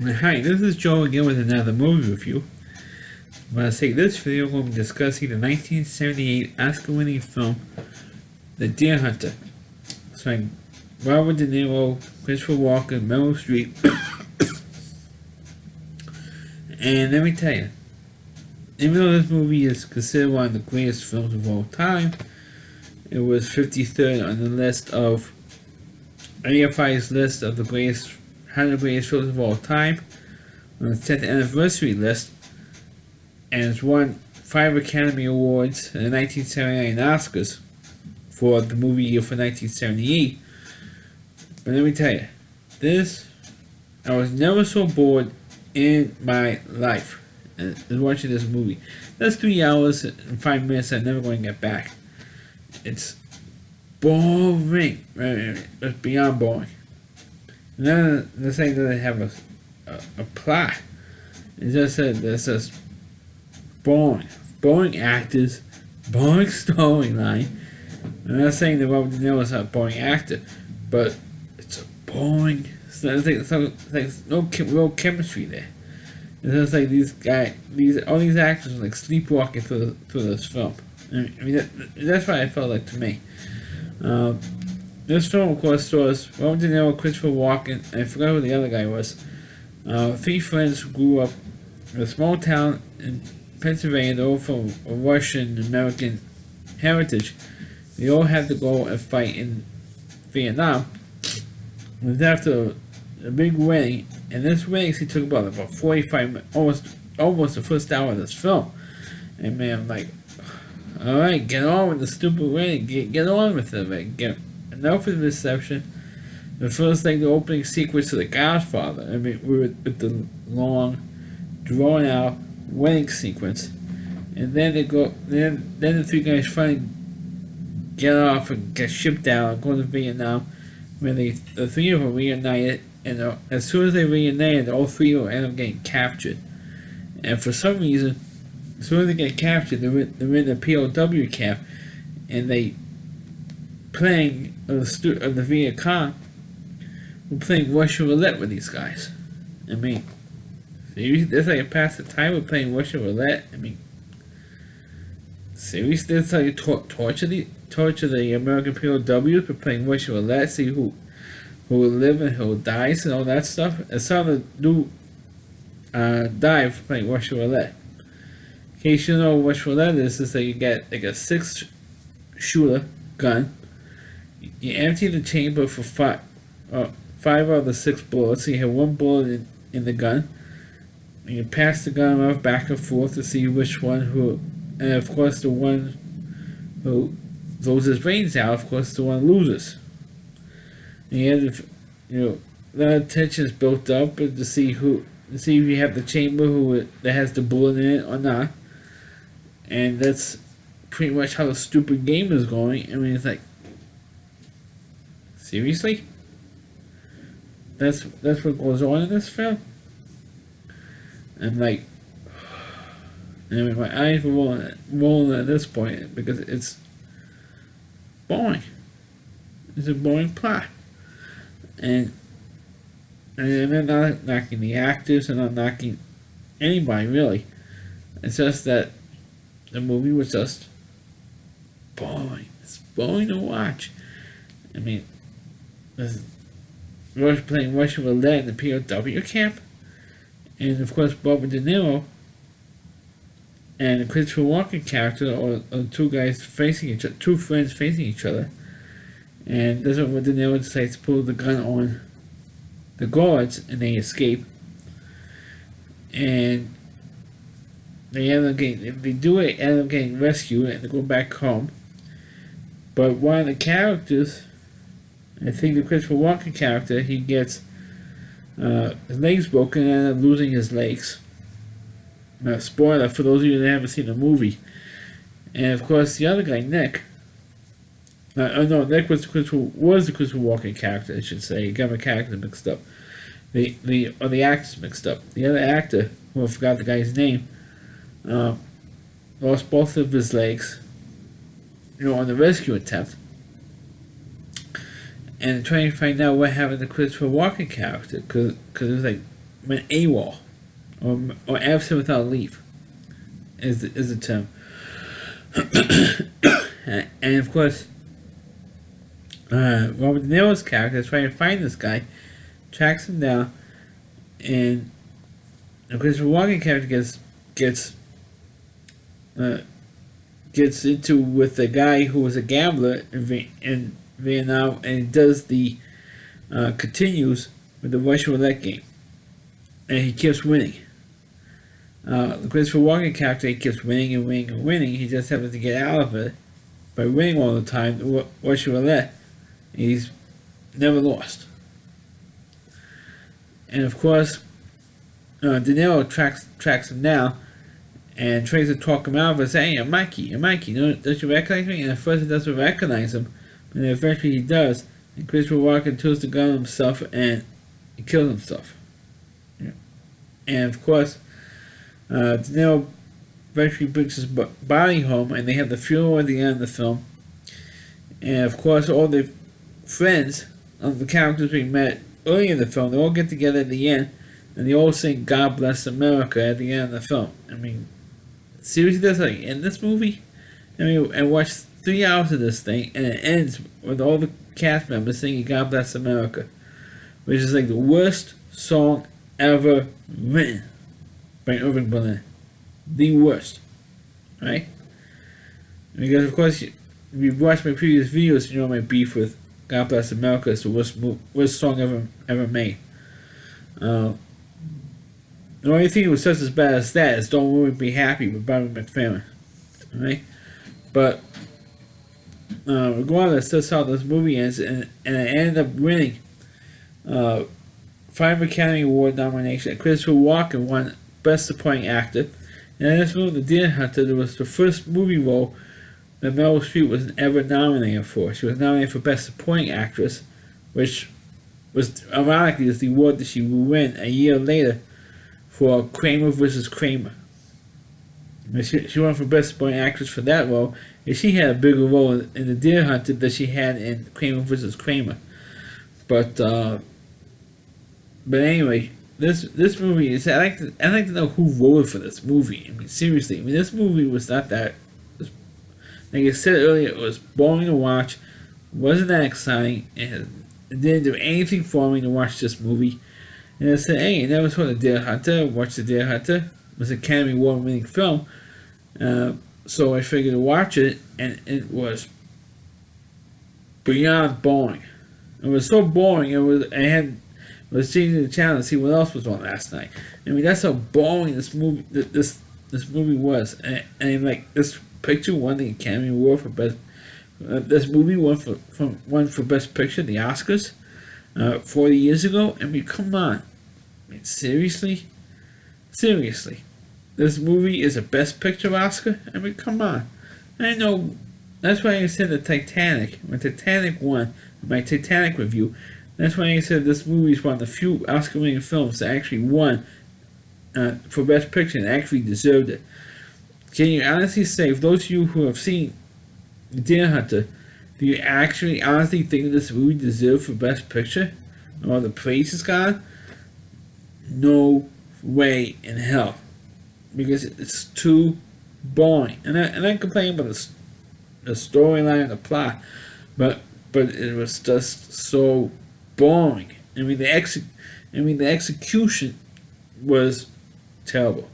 Hi, this is Joe again with another movie review. I'm going to say this video we'll be discussing the 1978 Oscar-winning film, The Deer Hunter, starring Robert De Niro, Christopher Walken, Meryl Streep. And let me tell you, even though this movie is considered one of the greatest films of all time, it was 53rd on the list of AFI's list of the 100 greatest films of all time, on the 10th anniversary list, and it's won 5 Academy Awards and the 1979 Oscars for the movie year for 1978. But let me tell you, I was never so bored in my life as watching this movie. That's 3 hours and 5 minutes I'm never going to get back. It's boring. It's beyond boring. And then the thing that they have a plot. It's just boring. Boring actors, boring storyline. I'm not saying that Robert De Niro is not a boring actor, but it's a boring. There's no real chemistry there. It's just like all these actors are like sleepwalking through this film. I mean that's what I felt like to me. This film, of course, stars Robert De Niro, Christopher Walken, and I forgot who the other guy was. 3 friends who grew up in a small town in Pennsylvania, they're all from a Russian American heritage. They all had to go and fight in Vietnam. It was after a big wedding, and this wedding he took about 45 minutes, almost the first hour of this film. And man, I'm like, alright, get on with the stupid wedding, get on with it, man. Get enough of the reception. The first thing, the opening sequence of The Godfather. I mean, with the long, drawn out wedding sequence, and then they go. Then the 3 guys finally get off and get shipped out and go to Vietnam, where the 3 of them reunited. And as soon as they reunited, all 3 of them end up getting captured. And for some reason, as soon as they get captured, they're in the POW camp, and they playing of the Viet Cong. We're playing Russian roulette with these guys. I mean, that's like a pass the time with playing Russian roulette. I mean, seriously, that's how you torture the American POWs for playing Russian roulette. See who will live and who dies and all that stuff. And some of them do die for playing Russian roulette. In case you know what Russian roulette is that you get like a 6-shooter gun. You empty the chamber for 5 out of the 6 bullets. So you have 1 bullet in the gun. And you pass the gun off back and forth to see which one and of course the one who blows his brains out, of course the one loses. And you have the tension is built up to see if you have the chamber that has the bullet in it or not. And that's pretty much how the stupid game is going. I mean, it's like, seriously? That's what goes on in this film? I'm like, I mean, my eyes were rolling at this point because it's boring. It's a boring plot. And I'm not knocking the actors, I'm not knocking anybody really. It's just that the movie was just boring. It's boring to watch. I mean, playing Russian roulette in the POW camp, and of course Robert De Niro and the Christopher Walken character are 2 guys facing each other, 2 friends facing each other, and that's when De Niro decides to pull the gun on the guards, and they escape, and they end up getting rescued and they go back home. But one of the characters, I think the Christopher Walken character, he gets his legs broken and ends up losing his legs. Spoiler for those of you that haven't seen the movie. And of course, the other guy, Nick. Nick was the Christopher Walken character, I should say. He got my character mixed up. The actors mixed up. The other actor, who I forgot the guy's name, lost both of his legs, on the rescue attempt. And trying to find out what happened to Christopher Walken character, because it was like went AWOL, or absent without leave, is the term. And of course, Robert De Niro's character is trying to find this guy, tracks him down, and Christopher Walken character gets into with a guy who was a gambler in Vietnam, and he does the continues with the Russian roulette game, and he keeps winning. The Christopher Walken character, he keeps winning and winning and winning. He just happens to get out of it by winning all the time. The Russian roulette, he's never lost. And of course, De Niro tracks him down and tries to talk him out of it, saying, "Hey, I'm Mikey, don't you recognize me?" And at first he doesn't recognize him, but then eventually he does. And Christopher Walken turns the gun on himself and he kills himself. Yeah. And of course, De Niro eventually brings his body home, and they have the funeral at the end of the film. And of course, all the friends of the characters we met earlier in the film, they all get together at the end, and they all sing "God Bless America" at the end of the film. I mean, seriously, that's like in this movie. I mean, I watched 3 hours of this thing, and it ends with all the cast members singing "God Bless America," which is like the worst song ever written by Irving Berlin. The worst, right? Because of course, if you've watched my previous videos, you know my beef with "God Bless America" is the worst song ever made. The only thing that was just as bad as that is "Don't Worry, Be Happy" with Bobby McFerrin, right? But regardless, that's how this movie ends, and I ended up winning 5 Academy Award nominations. Christopher Walken won Best Supporting Actor, and in this movie, The Deer Hunter, there was the first movie role that Meryl Streep was ever nominated for. She was nominated for Best Supporting Actress, which was ironically is the award that she will win a year later for Kramer vs. Kramer. She won for Best Supporting Actress for that role, and she had a bigger role in The Deer Hunter than she had in Kramer vs. Kramer. But anyway, this movie is. I'd like to know who voted for this movie. I mean, seriously. I mean, this movie was not that. Like I said earlier, it was boring to watch. Wasn't that exciting, and it didn't do anything for me to watch this movie. And I said, "Hey, I never saw The Deer Hunter. Watch The Deer Hunter. It was an Academy Award-winning film." So I figured to watch it, and it was beyond boring. It was so boring. I was changing the channel to see what else was on last night. I mean, that's how boring this movie was. And like this picture won the Academy Award for best. This movie won for Best Picture, the Oscars, 40 years ago. I mean, come on. I mean, seriously, this movie is a Best Picture Oscar. I mean, come on. I know. That's why I said the Titanic. When Titanic won, my Titanic review. That's why I said this movie is one of the few Oscar-winning films that actually won for Best Picture and actually deserved it. Can you honestly say, for those of you who have seen Deer Hunter, do you actually honestly think this movie deserved for Best Picture? Or the praise it's got? No way in hell. Because it's too boring. And I'm complaining about the storyline and the plot, but it was just so boring. I mean, the execution was terrible.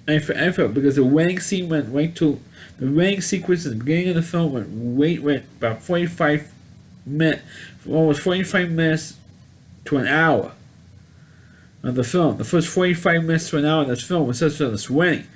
I felt because the wedding scene went right to the wedding sequence at the beginning of the film went about 45 minutes, almost 45 minutes to an hour of the film. The first 45 minutes to an hour of this film was just for this wedding,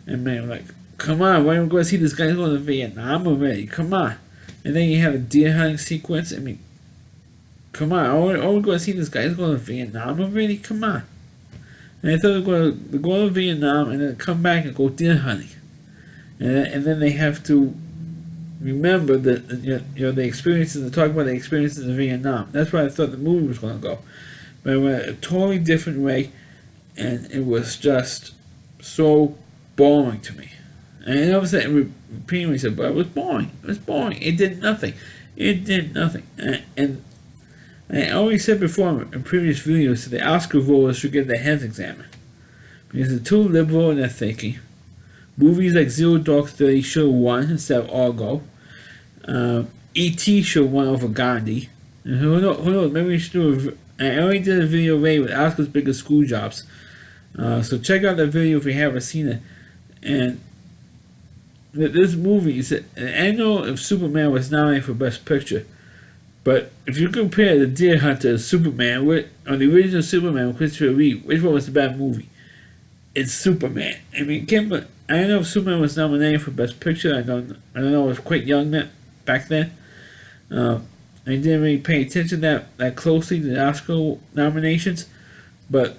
and man, like, come on, why are we going to see this guy going to Vietnam already? Come on. And then you have a deer hunting sequence. I mean, come on, are we going to see this guy going to Vietnam already? Come on. And I thought they were going to go to Vietnam and then come back and go deer hunting. And then they have to remember that the experiences and talk about the experiences in Vietnam. That's where I thought the movie was going to go. But it went a totally different way, and it was just so boring to me. And I was repeating myself, but it was boring. It was boring. It did nothing. And I already said before in previous videos that the Oscar voters should get their heads examined because they're too liberal in their thinking. Movies like Zero Dark Thirty should have won instead of Argo. E.T. should have won over Gandhi. And who knows, maybe we should do I already did a video already with Oscar's biggest school jobs. So check out that video if you haven't seen it. And this movie is, I know if Superman was nominated for Best Picture, but if you compare The Deer Hunter to Superman, on the original Superman with Christopher Reeve, which one was the bad movie? It's Superman. I mean, I don't know if Superman was nominated for Best Picture. I don't know. I was quite young back then. I didn't really pay attention that closely to the Oscar nominations, but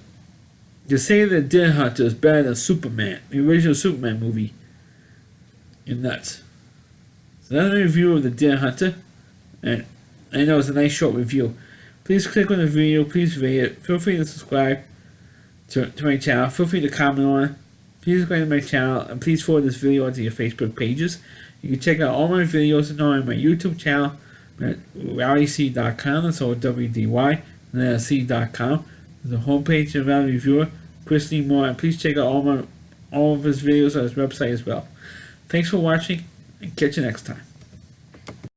to say that Deer Hunter is better than Superman, the original Superman movie, you're nuts. So that's a review of The Deer Hunter, and I know it's a nice short review. Please click on the video, please rate it, feel free to subscribe to my channel, feel free to comment on it, please subscribe to my channel, and please forward this video onto your Facebook pages. You can check out all my videos on my YouTube channel at rallyc.com, that's all WDY, and then C.com. There's a homepage of Rally Reviewer, Chris Lee Moore, and please check out all of his videos on his website as well. Thanks for watching, and catch you next time.